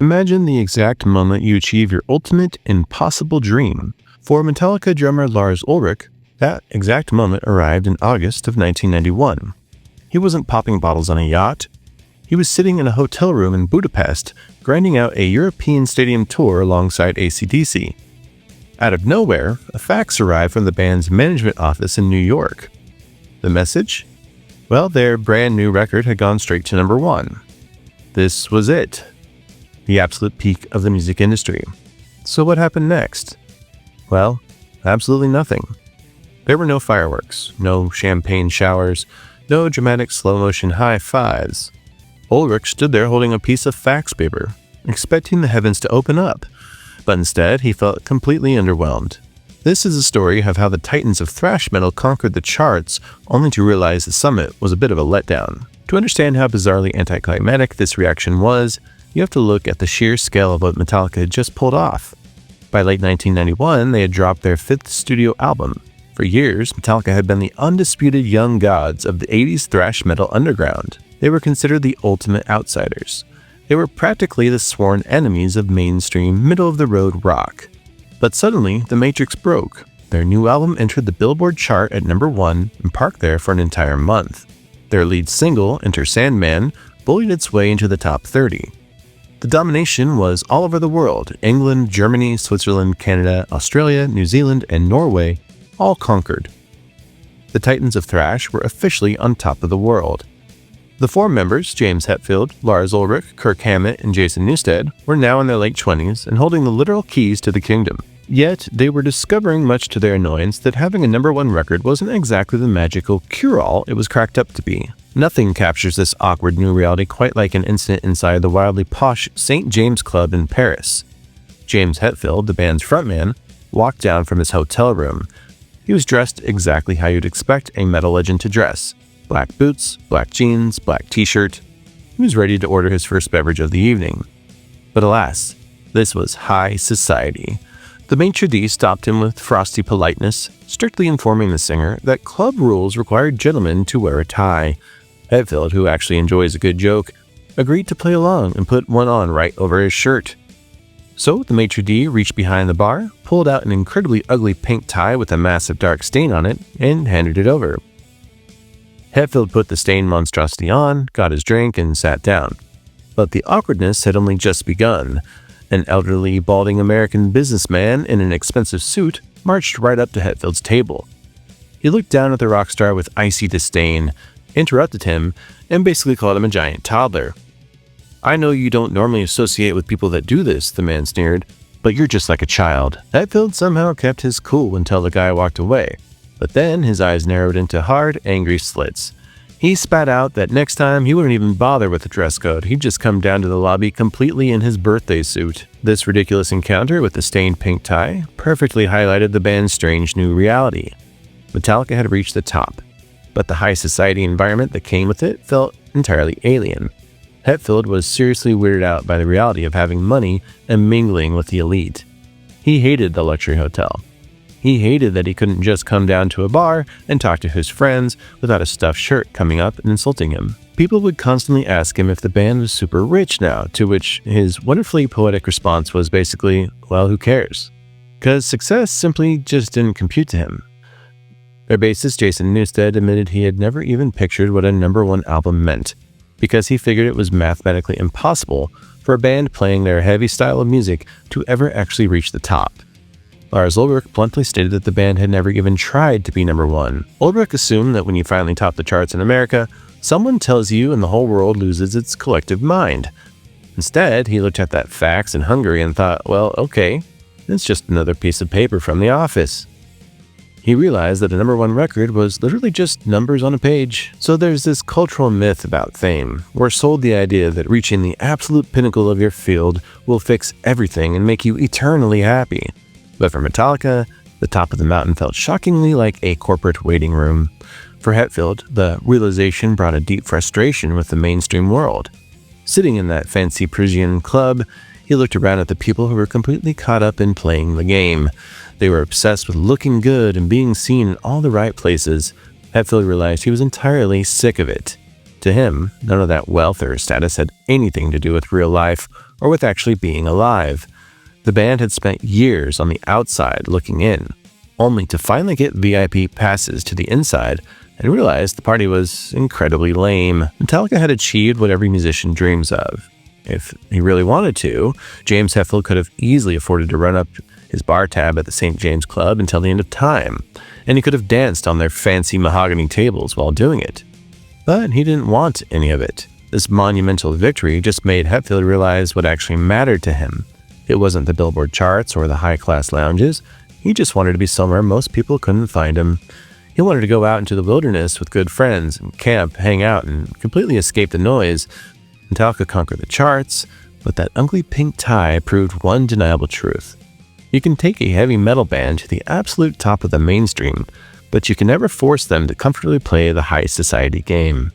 Imagine the exact moment you achieve your ultimate impossible dream. For Metallica drummer Lars Ulrich, that exact moment arrived in August of 1991. He wasn't popping bottles on a yacht. He was sitting in a hotel room in Budapest, grinding out a European stadium tour alongside AC/DC. Out of nowhere, a fax arrived from the band's management office in New York. The message? Well, their brand new record had gone straight to number one. This was it. The absolute peak of the music industry. So what happened next? Well, absolutely nothing. There were no fireworks, no champagne showers, no dramatic slow-motion high-fives. Ulrich stood there holding a piece of fax paper, expecting the heavens to open up, but instead he felt completely underwhelmed. This is a story of how the titans of thrash metal conquered the charts, only to realize the summit was a bit of a letdown. To understand how bizarrely anticlimactic this reaction was, you have to look at the sheer scale of what Metallica had just pulled off. By late 1991, they had dropped their fifth studio album. For years, Metallica had been the undisputed young gods of the 80s thrash metal underground. They were considered the ultimate outsiders. They were practically the sworn enemies of mainstream, middle-of-the-road rock. But suddenly, the matrix broke. Their new album entered the Billboard chart at number 1 and parked there for an entire month. Their lead single, Enter Sandman, bullied its way into the top 30. The domination was all over the world. England, Germany, Switzerland, Canada, Australia, New Zealand, and Norway all conquered. The titans of thrash were officially on top of the world. The four members, James Hetfield, Lars Ulrich, Kirk Hammett, and Jason Newsted, were now in their late 20s and holding the literal keys to the kingdom. Yet, they were discovering, much to their annoyance, that having a number one record wasn't exactly the magical cure-all it was cracked up to be. Nothing captures this awkward new reality quite like an incident inside the wildly posh St. James Club in Paris. James Hetfield, the band's frontman, walked down from his hotel room. He was dressed exactly how you'd expect a metal legend to dress. Black boots, black jeans, black t-shirt. He was ready to order his first beverage of the evening. But alas, this was high society. The maitre d' stopped him with frosty politeness, strictly informing the singer that club rules required gentlemen to wear a tie. Hetfield, who actually enjoys a good joke, agreed to play along and put one on right over his shirt. So the maitre d' reached behind the bar, pulled out an incredibly ugly pink tie with a massive dark stain on it, and handed it over. Hetfield put the stained monstrosity on, got his drink, and sat down. But the awkwardness had only just begun. An elderly, balding American businessman in an expensive suit marched right up to Hetfield's table. He looked down at the rock star with icy disdain, interrupted him, and basically called him a giant toddler. "I know you don't normally associate with people that do this," the man sneered, "but you're just like a child." Hetfield somehow kept his cool until the guy walked away, but then his eyes narrowed into hard, angry slits. He spat out that next time he wouldn't even bother with the dress code, he'd just come down to the lobby completely in his birthday suit. This ridiculous encounter with the stained pink tie perfectly highlighted the band's strange new reality. Metallica had reached the top, but the high society environment that came with it felt entirely alien. Hetfield was seriously weirded out by the reality of having money and mingling with the elite. He hated the luxury hotel. He hated that he couldn't just come down to a bar and talk to his friends without a stuffed shirt coming up and insulting him. People would constantly ask him if the band was super rich now, to which his wonderfully poetic response was basically, well, who cares? Because success simply just didn't compute to him. Their bassist Jason Newsted admitted he had never even pictured what a number one album meant, because he figured it was mathematically impossible for a band playing their heavy style of music to ever actually reach the top. Lars Ulrich bluntly stated that the band had never even tried to be number one. Ulrich assumed that when you finally top the charts in America, someone tells you and the whole world loses its collective mind. Instead, he looked at that fax in Hungary and thought, well, okay, it's just another piece of paper from the office. He realized that a number one record was literally just numbers on a page. So there's this cultural myth about fame. We're sold the idea that reaching the absolute pinnacle of your field will fix everything and make you eternally happy. But for Metallica, the top of the mountain felt shockingly like a corporate waiting room. For Hetfield, the realization brought a deep frustration with the mainstream world. Sitting in that fancy Parisian club, he looked around at the people who were completely caught up in playing the game. They were obsessed with looking good and being seen in all the right places. Hetfield realized he was entirely sick of it. To him, none of that wealth or status had anything to do with real life or with actually being alive. The band had spent years on the outside looking in, only to finally get VIP passes to the inside and realize the party was incredibly lame. Metallica had achieved what every musician dreams of. If he really wanted to, James Hetfield could have easily afforded to run up his bar tab at the St. James Club until the end of time, and he could have danced on their fancy mahogany tables while doing it. But he didn't want any of it. This monumental victory just made Hetfield realize what actually mattered to him. It wasn't the Billboard charts or the high-class lounges. He just wanted to be somewhere most people couldn't find him. He wanted to go out into the wilderness with good friends and camp, hang out, and completely escape the noise. Metallica conquered the charts, but that ugly pink tie proved one undeniable truth. You can take a heavy metal band to the absolute top of the mainstream, but you can never force them to comfortably play the high society game.